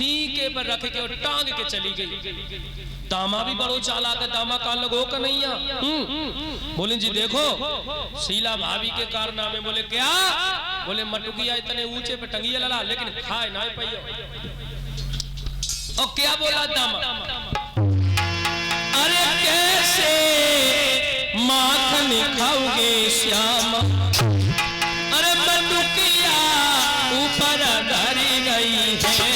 C K पर रख के और टांग के चली गई। दामा भी बड़ो चालाक है, दामा का लगो कन्हैया। बोले जी देखो शीला भाभी के कारनामे। बोले क्या? बोले मटुकिया इतने ऊंचे पे टंगी लला लेकिन खाए ना पाइयो। और क्या बोला दामा? अरे कैसे माखन खाओगे श्याम, अरे मटुकिया ऊपर धरी गई है।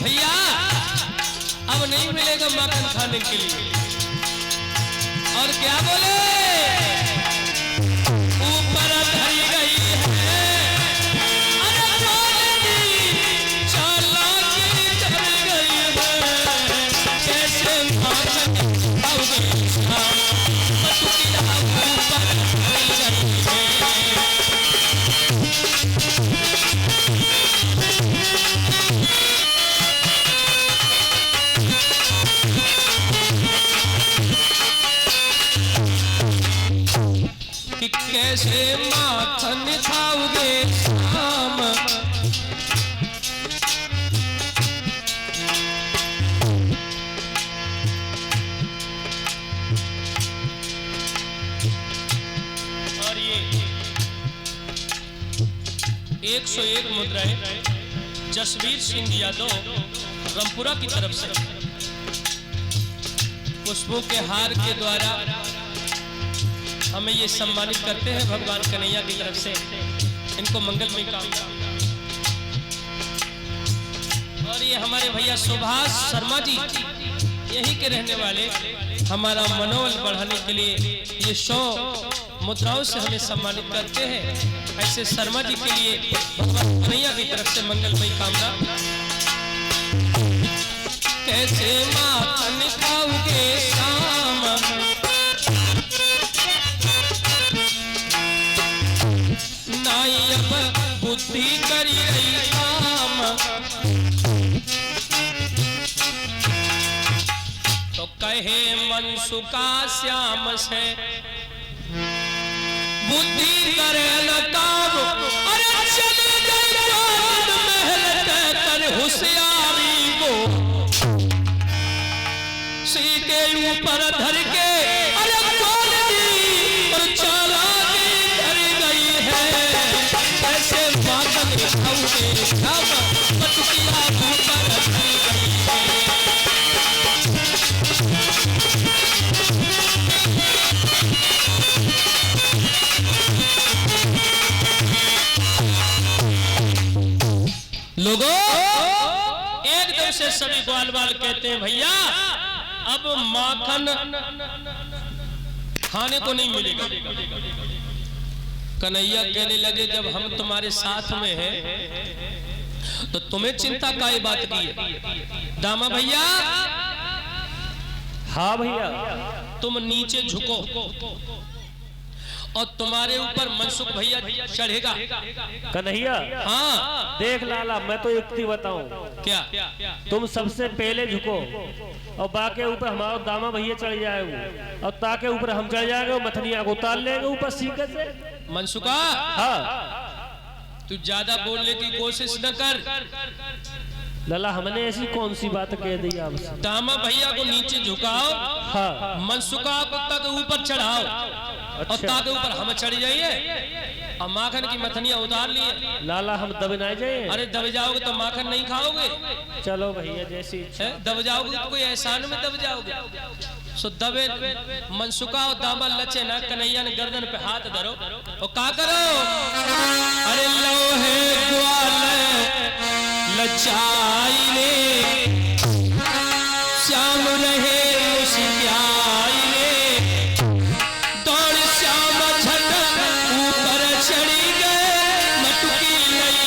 भैया अब नहीं मिलेगा माखन खाने के लिए। और क्या बोले? ऊपर धरी गई है। अरे चालाकी धरी गई है। कैसे माखन खाओगे श्याम, मटुकिया ऊपर धरी गई है। कि कैसे माखन खाओगे श्याम, और ये 101 मुद्राएं जसवीर सिंह यादव रामपुरा की तरफ से पुष्पों के हार के द्वारा हमें ये सम्मानित करते हैं भगवान कन्हैया की तरफ से। इनको मंगलमय कामना। और ये हमारे भैया सुभाष शर्मा जी यही के रहने वाले हमारा मनोबल बढ़ाने के लिए ये 100 मुद्राओं से हमें सम्मानित करते हैं। ऐसे शर्मा जी के लिए भगवान कन्हैया की तरफ से मंगलमय कामना। कैसे माखन खाओगे श्याम, नायब बुद्धि करी रही काम। तो कहे मनसुका श्याम से बुद्धि करे न काम। अरे चले गए महल कहकर होशियारी को, सी के ऊपर धर के अरे बोल दी और चालाकी धरी गई है। कैसे माखन खाओगे श्याम, मटुकिया ऊपर धरी गई है। लोगों एकदम से सभी ग्वाल बाल कहते हैं भैया अब माखन खाने को नहीं मिलेगा। कन्हैया कहने लगे जब हम तुम्हारे साथ में हैं तो तुम्हें चिंता का ये बात की है। दामा भैया, हाँ भैया, तुम नीचे झुको और तुम्हारे ऊपर मनसुख भैया चढ़ेगा। कन्हैया, हाँ देख लाला, मैं तो युक्ति बताऊं। क्या? तुम सबसे पहले झुको और बाके ऊपर हमारा दामा भैया चढ़ जाएगा और ताके ऊपर हम चढ़ जाएंगे और मथनिया को उतार लेंगे ऊपर सीके से। मनसुखा, हाँ तू ज्यादा बोलने की कोशिश न कर। लाला, हमने ऐसी कौन सी बात कह दी आपसे? दामा भैया को नीचे झुकाओ, हाँ, मनसुखा को तक ऊपर चढ़ाओ। अच्छा। और ताके ऊपर हम चढ़ जाइए और माखन की मथनिया उतार लिए। लाला, हम दब ना जाए। अरे दब जाओगे तो माखन नहीं खाओगे। चलो भैया, जैसी इच्छा। दब जाओगे तो कोई एहसान में दब जाओगे। सो दबे मनसुखा और दामा लचे ना। कन्हैया ने गर्दन पे हाथ धरो और का करो? अरे लोहे ग्वाल लचाई ने श्याम रहे मुस्कियाई ने। दौड़ श्याम झट ऊपर चढ़ी गए, मटुकी लई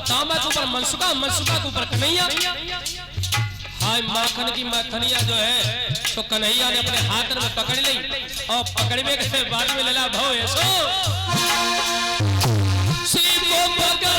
दामा को ऊपर मनसुखा मनसुखा के ऊपर कन्हैया। हाय माखन की माखनिया जो है तो कन्हैया ने अपने हाथ में पकड़ ली और पकड़ने के बाद में लला भव ऐसो शिव को पकड़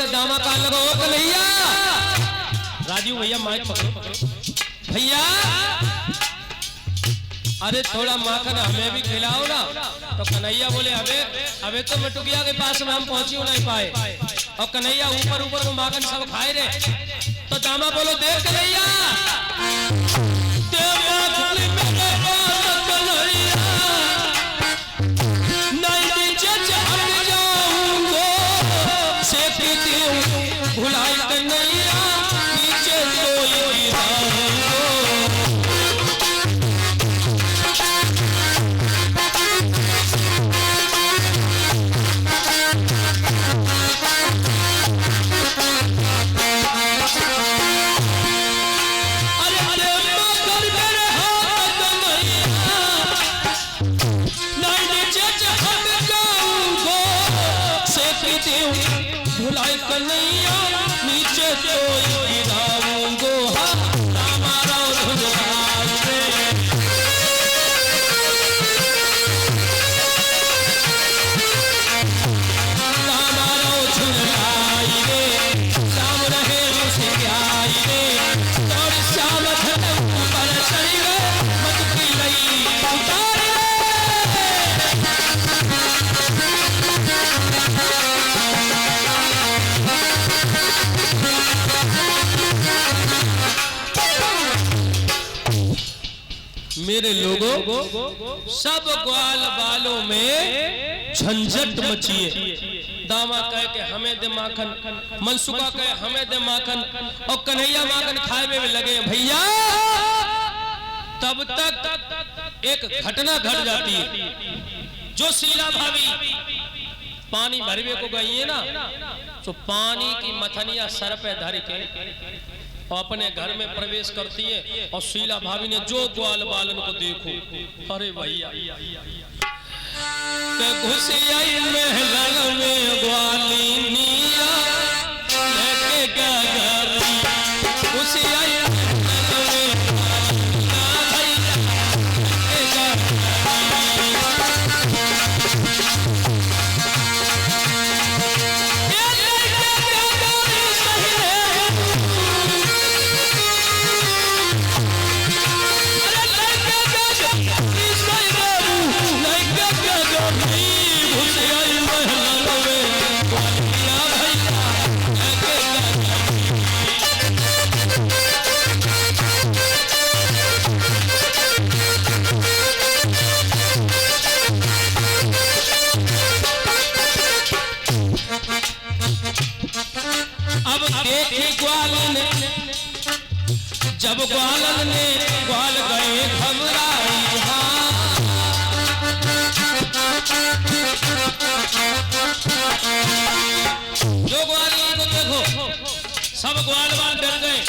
दामा कान लगो कन्हैया। राजू भैया माइक पकड़ो भैया, अरे थोड़ा माखन हमें भी खिलाओ ना। तो कन्हैया बोले अबे तो मटुकिया के पास में हम पहुंची नहीं पाए और कन्हैया ऊपर ऊपर को माखन सब खाए रहे। तो दामा बोलो देख कन्हैया भुलाई कन्हैया नीचे कोई भुलाई कन्हैया नीचे कोई गिराऊंगो हमारा झुलाई रे शाम रहे मुझे आई रे और शाम पर चली रे मत की लई उतारे। मेरे लोगों सब ग्वाल बालों में झंझट मचिए। दामा कह के हमें दे माखन, मनसुखा कहे हमें दे माखन और कन्हैया माखन खाए में लगे भैया। तब तक एक घटना घट जाती है। जो शीला भाभी पानी भरवे को गई है ना, तो पानी की मथनिया सर पे धर के और अपने घर में प्रवेश करती है। और शीला भाभी ने जो ग्वाल बालन को देखो, अरे भैया घुस आई महल में ग्वालिनिया लेके गगरी घुस आई जब ग्वालन ने ग्वाल गए घबराई जो ग्वालियों को देखो सब ग्वाल बाल डर गए।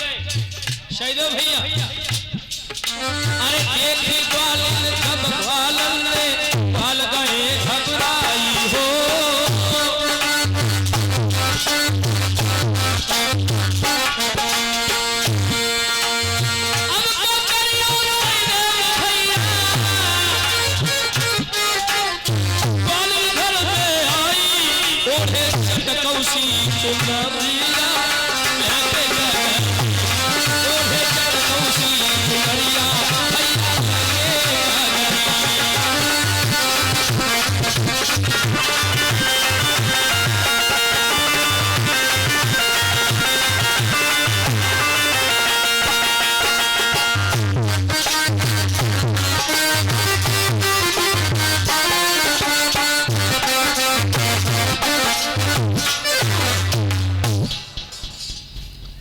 शहीदो भैया अरे सुनरिया लेके गए ओढ़े जरदौसी चुनरिया भैया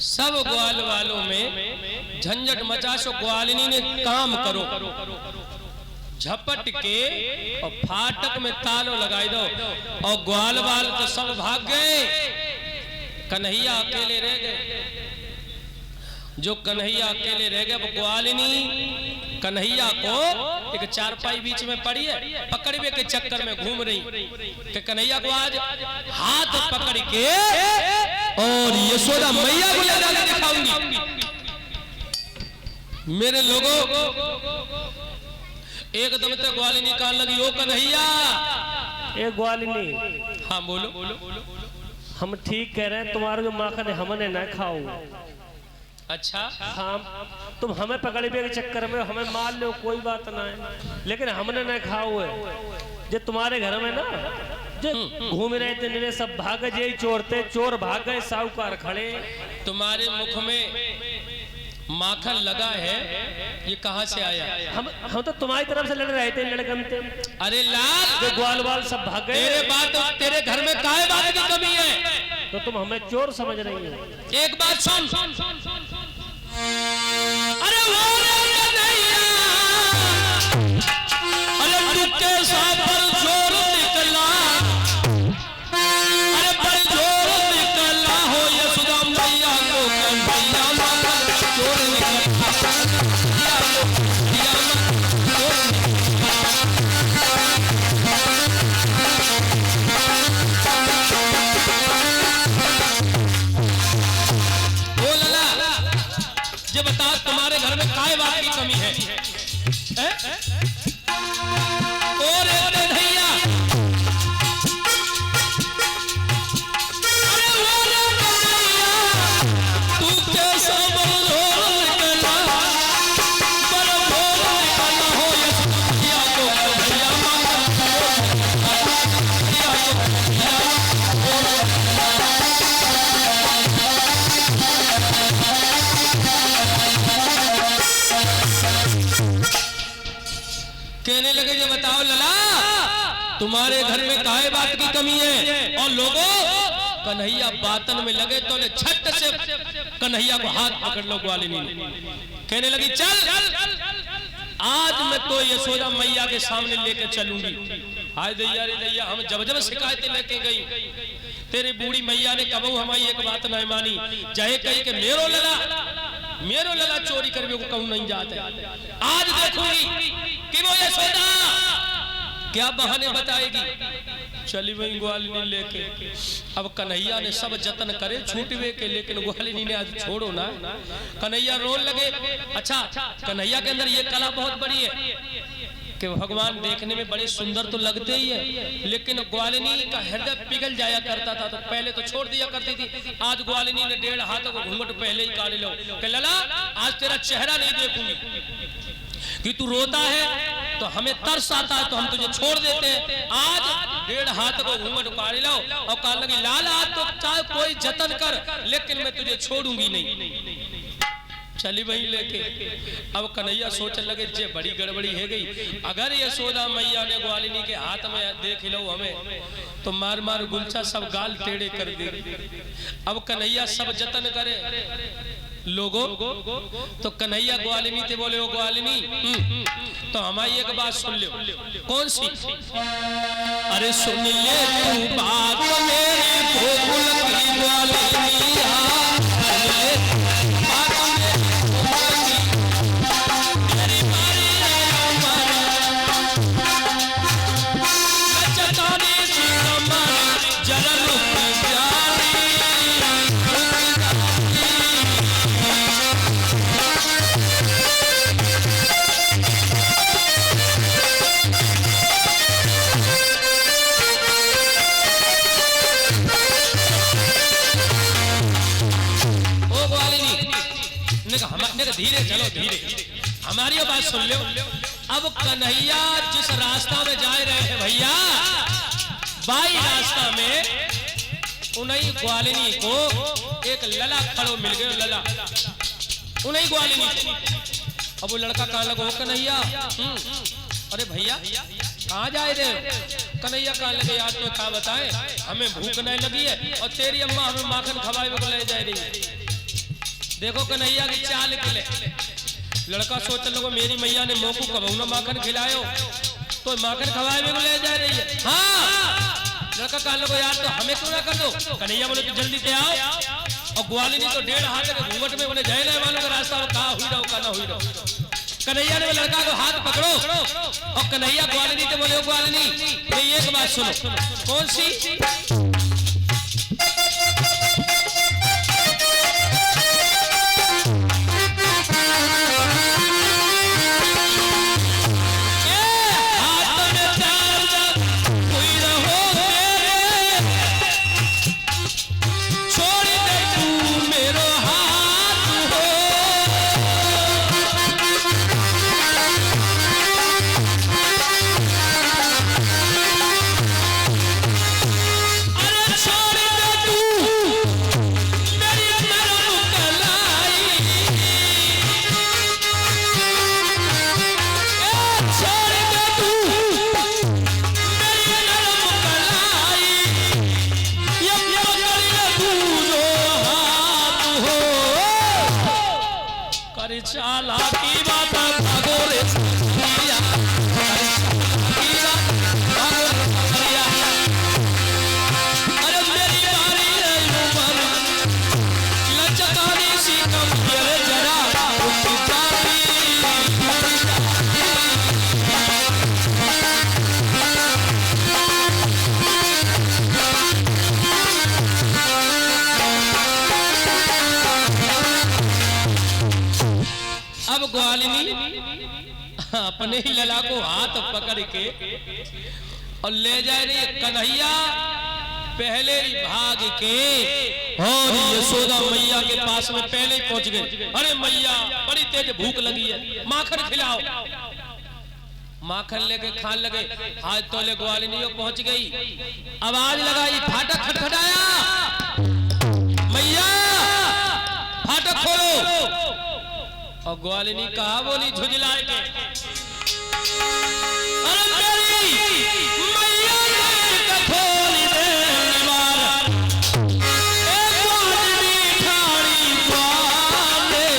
सब ग्वाल वालों में झंझट मचा सो ग्वालिनी ने काम करो झपट के और फाटक में तालो लगाई दो और ग्वाल वाल तो सब भाग गए कन्हैया अकेले रह गए जो कन्हैया अकेले रह गए वो ग्वालिनी कन्हैया को एक चारपाई बीच में पड़ी है पकड़वे के चक्कर में घूम रही कि कन्हैया को आज हाथ पकड़ के और यशोदा मैया को ले जाकर दिखाऊंगी मेरे लोगों एकदम तो ग्वालिनी कान लगी ओ कन्हैया ए ग्वालिनी हाँ बोलो हम ठीक कह रहे हैं तुम्हारा जो माखन है हमने न खाओ अच्छा हम तुम हमें पकड़े के चक्कर में हमें मार लो कोई बात ना है लेकिन हमने न खाओ है जो तुम्हारे घर में ना जो घूम रहे थे निरे सब भाग गए चोरते चोर भाग गए साहूकार खड़े तुम्हारे मुख में माखन लगा है ये कहाँ से आया हम तो तुम्हारी तरफ से लड़ रहे थे लड़कन थे अरे लाल जो ग्वाल वाल सब भाग गए तेरे घर में काहे बात की कमी है तो तुम हमें चोर समझ रही हो एक बात सुन अरे वो कन्हैया अरे टुक्के पर जोर निकला अरे पर जोर निकला हो यशोदा मैया को कन्हैया माखन चोर निकला बता तुम्हारे घर में काय बात की कमी है और कन्हैया तू कैसा बलझोल निकला बलझोल निकला हो यशोदा को कन्हैया कहने लगे जो बताओ लला तुम्हारे घर में काहे बात की कमी है और लोगों कन्हैया बातन में लगे तो ले छट से कन्हैया को हाथ पकड़ लो ग्वालिनी कहने लगी चल आज मैं तो यशोदा मैया के सामने लेके चलूंगी हाय दैया रे दैया हम जब जब शिकायतें लेके गई तेरी बूढ़ी मैया ने कबू हमारी एक बात नहीं मानी चाहे कही के मेरो लला चोरी करवे को कहूं नहीं जाते आज देखूंगी कि वो यशोदा क्या बहाने बताएगी चली वही ग्वालिनी लेके अब कन्हैया ने सब जतन करे छूटवे के लेकिन ग्वालिनी ने आज छोड़ो ना कन्हैया रोने लगे अच्छा कन्हैया के अंदर ये कला बहुत बड़ी है कि भगवान देखने में बड़े सुंदर तो लगते ही है लेकिन ग्वालिनी का हृदय पिघल जाया करता था तो पहले तो छोड़ दिया करती थी आज ग्वालिनी ने 1.5 हाथ को घूंघट पहले ही काट लो कि लला आज तेरा चेहरा नहीं देखूंगी कि तू रोता है तो हमें तरस आता है तो हम तुझे छोड़ देते हैं आज 1.5 हाथ को घूंघट काट लो और कहने लगी लाल आज तो चाहे कोई जतन कर लेकिन मैं तुझे छोड़ूंगी नहीं चली वही लेके अब कन्हैया सोचने लगे जे बड़ी गड़बड़ी है गई अगर यशोदा मैया ने ग्वालिनी के हाथ में देख लो हमें तो मार मार गुलचा सब गाल टेढ़े कर दे अब कन्हैया सब जतन करे लोगों तो कन्हैया ग्वालिनी थे बोले ओ ग्वालिनी तो हमारी एक बात सुन लो कौन सी अरे सुन ले तू बात मेरी गोकुल की ग्वालिनी सुन लो। अब कन्हैया जिस रास्ता में जा रहे हैं भैया, बाई रास्ता में उन्हीं ग्वालिनी को एक लला खड़ो मिल गयो, लला उन्हीं ग्वालिनी को। अब वो लड़का कहाँ लगो, कन्हैया अरे भैया कहाँ जाए रे? कन्हैया कहाँ लगे यार, तो क्या बताएं, हमें भूख नहीं लगी है और तेरी अम्मा हमें माखन खवाए को ले जा रही है। देखो कन्हैया की चाल निकले। लड़का सोच लगो मेरी मैया ने मोकू कबू ना माखन खिलायो तो माखन खवाए को ले जा रही है। हाँ लड़का कहाँ लगो यार, तो हमें क्यों ना कर दो? कन्हैया बोले तो जल्दी से आओ। और ग्वालिनी तो 1.5 हाथ के घूंघट में उन्हें जाए वालों का रास्ता कहाँ हुई रहो का ना हुई रहो। कन्हैया ने लड़का को हाथ पकड़ो और कन्हैया ग्वालिनी से बोले ग्वालिनी मेरी एक बात सुनो। कौन सी? अपने ही लला को हाथ पकड़ के और ले जा रही है। कन्हैया पहले ही भाग के और यशोदा मैया के पास में पहले ही पहुंच गए। अरे मैया बड़ी तेज भूख लगी है, माखन खिलाओ। माखन लेके खान लगे। हाथ तोले ग्वालिनी पहुंच गई, आवाज लगाई, फाटक खटखटाया, मैया फाटक खोलो। और ग्वालिनी कहा बोली झुझलाए के, अरे मेरी मैया ने खोल दे दीवार, एक ग्वालिनी ठाड़ी ग्वाले।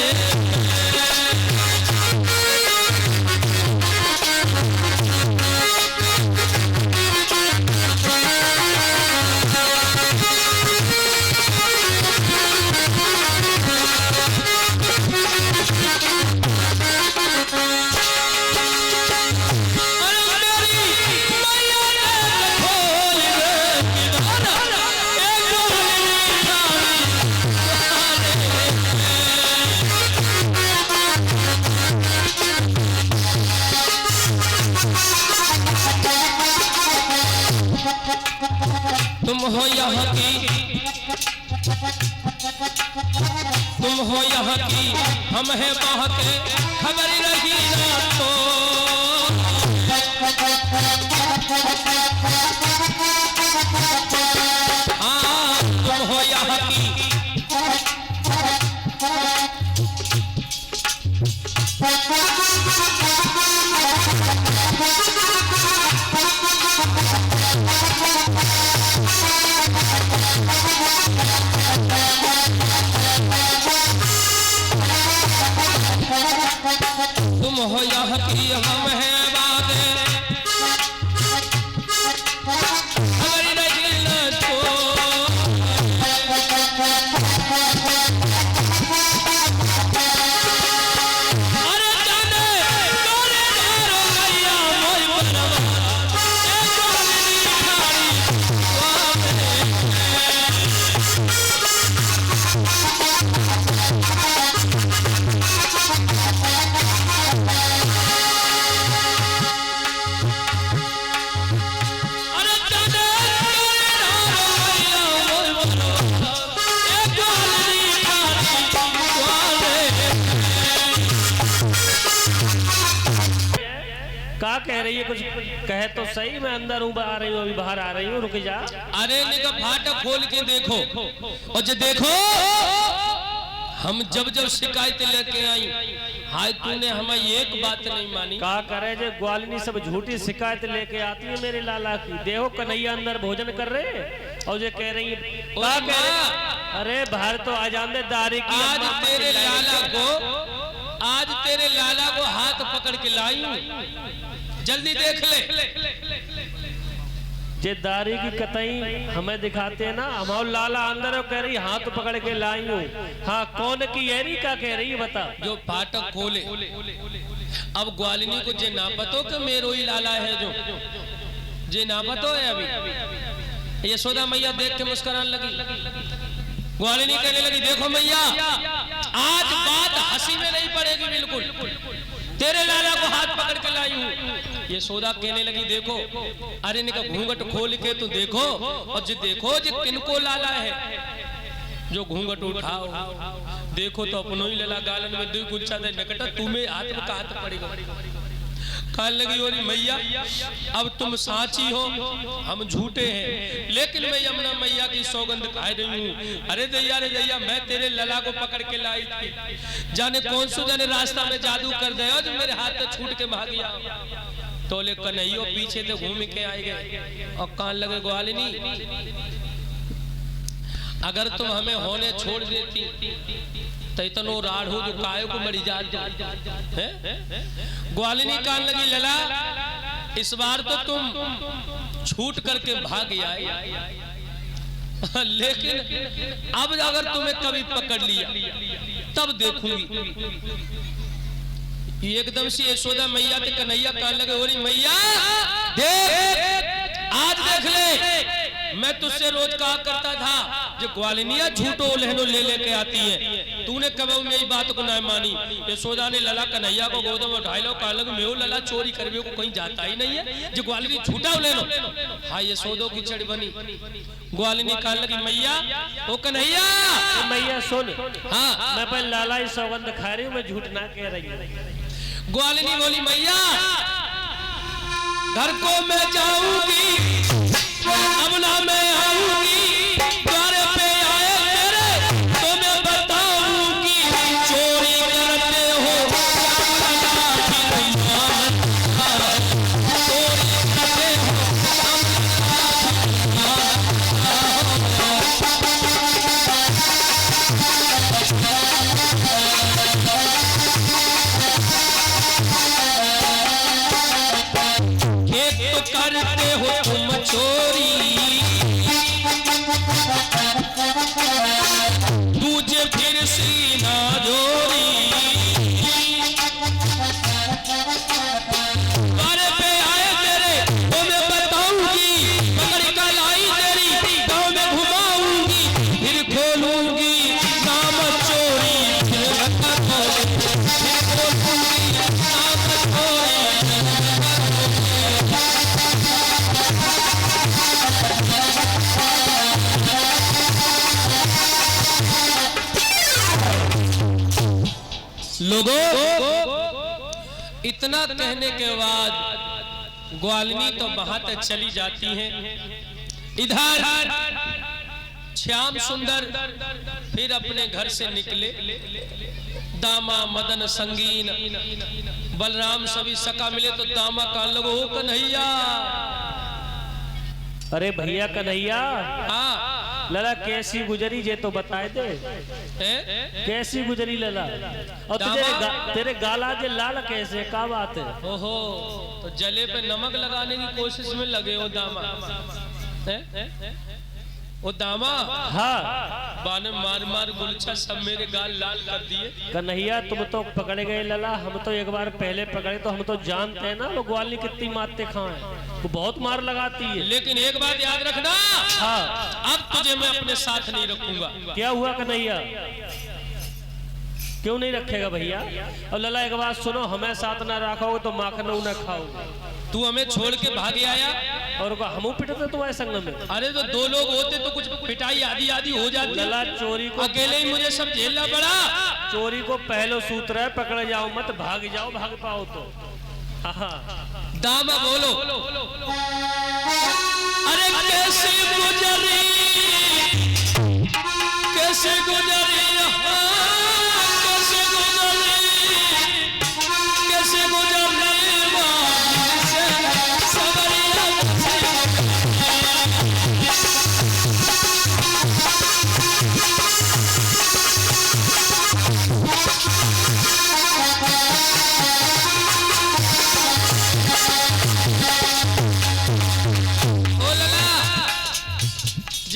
तुम हो यहाँ की, तुम हो यहाँ की, हम हैं वहाँ के, खबर रही ना तो। हाँ तुम हो यहाँ की, तुम हो यहाँ की, हम हैं वादे, खबर नहीं न तो। अरे जाने तोरे नारो गैया मोई बनवा, एक ग्वालिनी ठाड़ी ग्वाले। क्या कह रही है? कुछ कहे तो सही। मैं अंदर हूँ, आ रही हूँ, अभी बाहर आ रही हूँ, रुक जा। अरे निका फाटक खोल के देखो, और जो देखो हम जब जब शिकायत लेके आई, हाय तूने हमें एक बात नहीं मानी। क्या करे जे ग्वालिनी सब झूठी शिकायत लेके आती है मेरे लाला की। देखो कन्हैया अंदर भोजन कर रहे हैं और ये कह रही है क्या कह रही? अरे बाहर तो आ जाने दारी की। आज तेरे लाला को हाथ पकड़ के लाई हूं, जल्दी देख ले। जे दारी की कतई हमें दिखाते हैं ना, हमारे लाला अंदर कह रही हाथ पकड़ के लाई हूँ। हाँ कौन की एरी का कह रही है बता। जो फाटक खोले, अब ग्वालिनी को जे ना पतो कि मेरो ही लाला है, जो जे ना पतो है। अभी यशोदा मैया देख के मुस्कुराने लगी। ग्वालिनी कहने लगी देखो मैया, आज बात हंसी में नहीं पड़ेगी बिल्कुल, तेरे लाला को हाथ पकड़ के लाई हूँ। यशोदा कहने लगी देखो, अरे निका घूंघट खोल के तू देखो, और जो देखो जो किनको लाला है, जो घूंघट उठाओ देखो तो अपनो ही लला गालन में दो गुच्छा दे नकटा तुम्हें हाथ में हाथ पड़ेगा। कहने लगी और मैया अब तुम साची हो, हम झूठे हैं, लेकिन मैं यमुना मैया की सौगंध खा रही हूँ। अरे दैया मैं तेरे लला को पकड़ के लाई थी, जाने कौन सो जाने रास्ता में जादू कर दे जो मेरे हाथ से छूट के भाग गया। तोले कन्हैया पीछे से घूम के आए गए और कान लगे ग्वालिनी अगर तुम हमें होने छोड़ देती तो इतनो राढ़ो जो काय को मरी जाती है। ग्वालिनी कान लगी लला, इस बार तो तुम छूट करके भाग आए, लेकिन अब अगर तुम्हें कभी पकड़ लिया तब देखूंगी। एकदम से यशोदा मैया के कन्हैया कान लगे हो रही मैया देख, आज देख ले, मैं तुझसे रोज कहा करता था जो ग्वालिनिया झूठो लहनो ले लेके आती है, तूने कभी मेरी बात को ना मानी। यशोदा ने लला कन्हैया को गोद में उठाई लो, कहा लगे मेरे लला चोरी करवे को कहीं जाता ही नहीं है, जो ग्वालिनी झूठा लेनो। हाँ यशोदो की चढ़ बनी। ग्वालिनी कहने लगी मैया ओ कन्हैया, मैया सुन, हाँ मैं पर लाला ही सौगंध खा रही हूँ, मैं झूठ ना कह रही हूँ। ग्वालिनी बोली मैया घर को मैं जाऊंगी, अब ना मैं आऊंगी, द्वार पे आए तेरे तो मैं बताऊंगी, चोरी करते हो करते हो तुम चोरी, तुझे फिर सीना जोरी, द्वार पे आए तेरे तो मैं बताऊंगी, पकड़ कर लाई तेरी गाँव में घुमाऊंगी, फिर खोलूंगी नाम चोरी, फिर खोलूंगी नाम चोरी। लोगों इतना कहने के बाद ग्वालिनी तो वहां तक चली जाती है। इधर श्याम सुंदर फिर अपने घर से निकले, दामा मदन संगीन बलराम सभी सका मिले तो दामा कान लगो हो कन्हैया। अरे भैया कन्हैया, हाँ लला कैसी गुजरी जे तो बताए दे, कैसी गुजरी लला, और तेरे गाला जे लाल कैसे, क्या बात है? ओहो, तो जले पे नमक लगाने की कोशिश में लगे हो दामा, वो दामा। हाँ बाने मार मार गुलछा सब मेरे गाल लाल कर दिए। कन्हैया तुम तो पकड़े गए लला, हम तो एक बार पहले पकड़े तो हम तो जानते हैं ना वो ग्वालिनी कितनी मारते खाएं, वो बहुत मार लगाती है। लेकिन एक बात याद रखना, हाँ अब तुझे मैं अपने साथ नहीं रखूंगा। क्या हुआ कन्हैया, क्यों नहीं रखेगा भैया? और लला एक बात सुनो, हमें साथ ना रखोगे तो माखन न खाओगे। तू हमें छोड़ के भाग आया और हमू पिटते तुम्हारे संग में। अरे तो दो लोग होते तो कुछ पिटाई आधी आधी हो जाती। लला चोरी को अकेले ही मुझे सब झेलना पड़ा। चोरी को पहलो सूत्र है, पकड़े जाओ मत, भाग जाओ, भाग पाओ तो। दामा बोलो। अरे कैसे गुजरी, कैसे गुजरी, कैसे गुजरी, कैसे गुजरी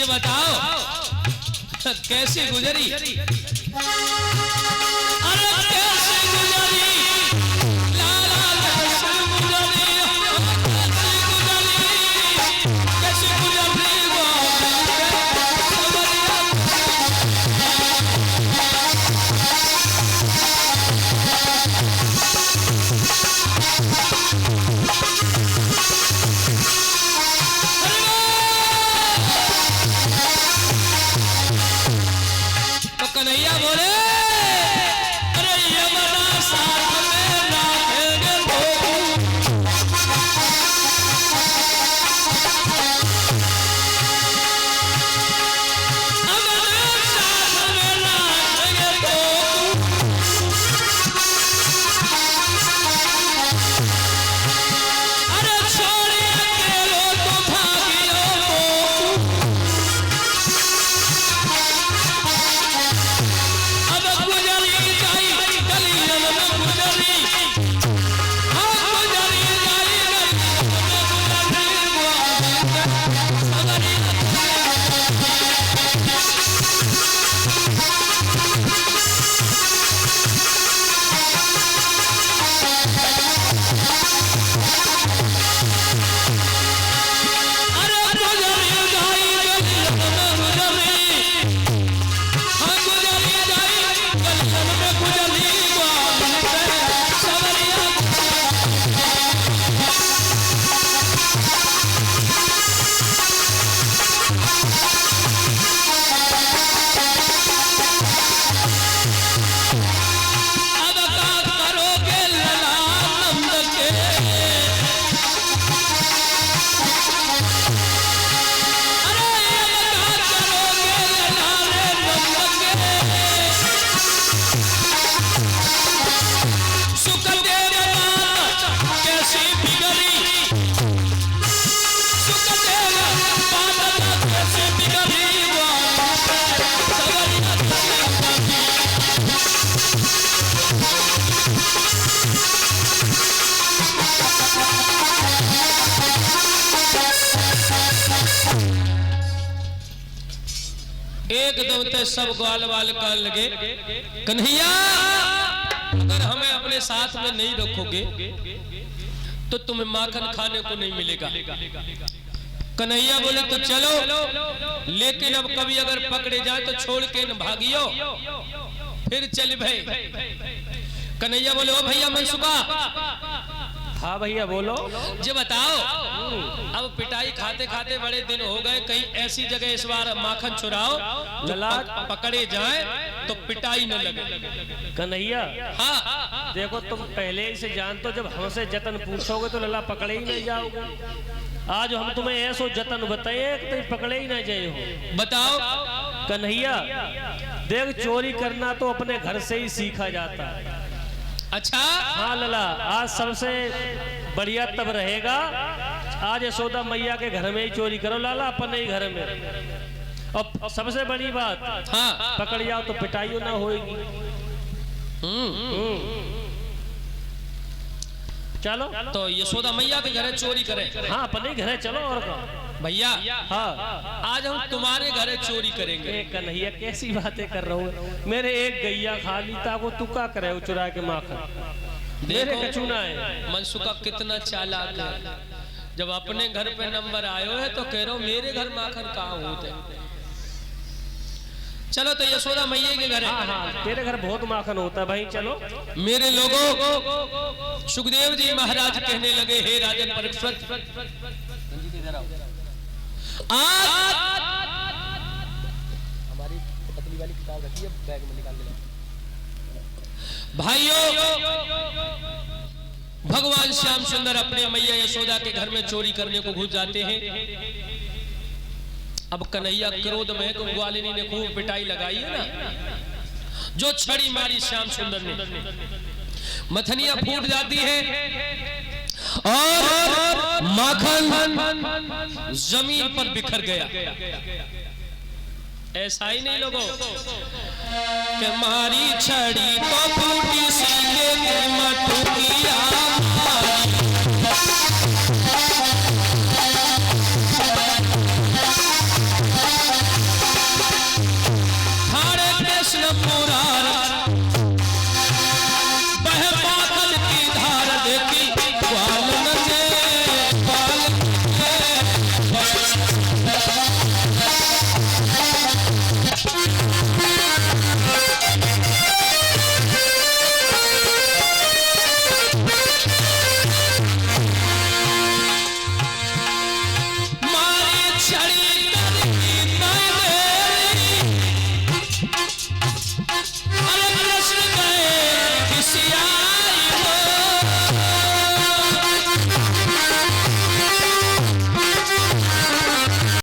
बताओ कैसे गुजरी। अरे कैसे गुजरी लाला, कैसे गुजरी, कैसे गुजरी, कन्हैया बोले। अरे यमना साथ में राखेंगे तो, यमना साथ में राखेंगे तो, अरे छोड़ अकेलो तो भागियो एकदम ते सब ग्वाल वाल कर लगे। कन्हैया अगर हमें अपने साथ में नहीं रखोगे तो तुम्हें माखन खाने को नहीं मिलेगा। कन्हैया बोले तो चलो, लेकिन अब कभी अगर पकड़े जाए तो छोड़ के न भागियो, फिर चल भाई। कन्हैया बोले ओ भैया मनसुखा। हाँ भैया बोलो। जी बताओ, अब पिटाई खाते खाते बड़े दिन हो गए, कहीं ऐसी जगह इस बार माखन चुराओ लला पकड़े जाए तो पिटाई न लगे। कन्हैया हाँ देखो, तुम पहले ही से जानते, जब हमसे जतन पूछोगे तो लला पकड़े ही नहीं जाओगे। आज हम तुम्हें ऐसो जतन बताए कि तुम पकड़े ही नहीं जाए हो। बताओ कन्हैया देख, चोरी करना तो अपने घर से ही सीखा जाता है। अच्छा हाँ लला, आज सबसे बढ़िया तब रहेगा, आज यशोदा मैया के घर में ही चोरी करो लाला, अपने ही घर में। और सबसे बड़ी बात, हाँ पकड़ जाओ तो पिटाई ना होगी। चलो तो यशोदा मैया के घर चोरी करें। हाँ अपने घर चलो। और भैया हाँ आज हम तुम्हारे घर चोरी करेंगे। कन्हैया कैसी बातें कर रहा हूँ, मेरे एक गैया खा ली था, वो तू क्या करे चुरा के माखन, मेरे कचूना है। मनसुखा कितना चालाक है, जब अपने घर पे नंबर आयो है तो कह रहा हूँ मेरे घर माखन कहाँ होते। चलो तो यशोदा मैया के घर है। हाँ, तेरे घर बहुत माखन होता है भाई, चलो। मेरे लोगों, सुखदेव जी महाराज कहने लगे, हे राजन परीक्षित, हमारी पतली वाली किताब रखी है, बैग में निकाल के लाओ। भाइयों भगवान श्याम सुंदर अपने मैया यशोदा के घर में चोरी करने को घुस जाते हैं। अब कन्हैया क्रोध में है तो ग्वालिनी ने खूब पिटाई लगाई है ना, जो छड़ी मारी श्याम सुंदर ने, मथनिया फूट जाती है और माखन जमीन पर बिखर गया। ऐसा ही नहीं लोगों कि मारी छड़ी तो फूटी सीने के मटुकिया,